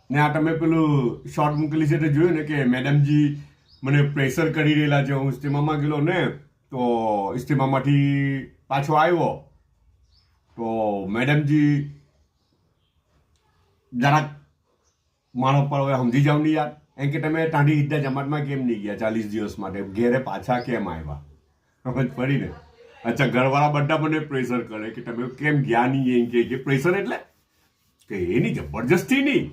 ને આ તમે પેલું શોર્ટ મૂકેલી છે તે જોયું ને કે મેડમજી મને પ્રેશર કરી રહેલા છે. હું ઇસ્તીમામાં ગયેલો ને તો ઇસ્તીમામાંથી પાછો આવ્યો તો મેડમજી જરાક મારો પર હવે સમજી જાવ નહીં યાર, એમ કે તમે ટાંડી હિદ્દા જમાતમાં કેમ નહીં ગયા 40 દિવસ માટે, ઘેરે પાછા કેમ આવ્યા? સમજ પડી ને? અચ્છા, ઘરવાળા બધા મને પ્રેશર કરે કે તમે કેમ ગયા નહીં. એમ કે પ્રેશર એટલે કે એની જબરજસ્તી નહીં,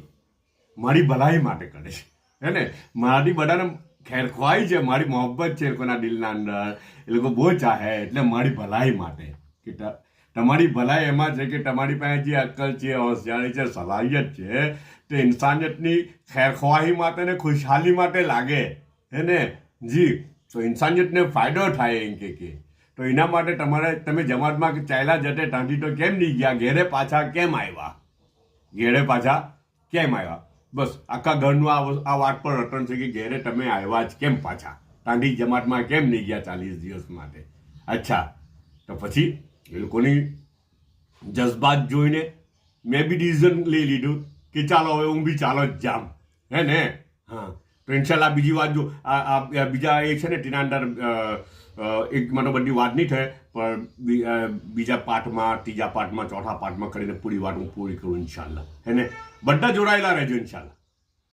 મારી ભલાઈ માટે કરે છે, હે ને? મારી બધાને ખેરખવાઈ છે, મારી મોહબ્બત છે લોકોના દિલના અંદર, એ લોકો બહુ ચાહે, એટલે મારી ભલાઈ માટે કે તમારી ભલાઈ એમાં છે કે તમારી પાસે જે અક્કલ છે, હોશિયારી છે, સલાહિયત છે, તે ઇન્સાનિયતની ખેરખવાહી માટે ને ખુશહાલી માટે લાગે, હે ને જી? તો ઇન્સાનિયતને ફાયદો થાય એમ કે તો એના માટે તમે જમાતમાં ચાલ્યા જતે ત્યાંથી તો કેમ નહીં ગયા? ઘેરે પાછા કેમ આવ્યા? ઘેરે પાછા કેમ આવ્યા? બસ આખા ઘરનું આ વાત પર રટણ છે કે ઘેરે તમે આવ્યા જ કેમ પાછા? ત્યાંથી જમાતમાં કેમ નહીં ગયા 40 દિવસ માટે? અચ્છા, તો પછી એ લોકોની જજ્બાત જોઈને મેં બી ડિસિઝન લઈ લીધું કે ચાલો હવે હું બી ચાલો જ જામ, હે ને? હા, તો ઇન્શાલ્લાહ બીજી વાત જો આ બીજા એ છે ને તેના અંદર એક મને બધી વાત નહીં થાય, પણ બીજા પાઠમાં, ત્રીજા પાઠમાં, ચોથા પાઠમાં કરીને પૂરી વાત હું પૂરી કરું ઇન્શાલ્લાહ, હે ને? બધા જોડાયેલા રહેજો ઇન્શાલ્લાહ.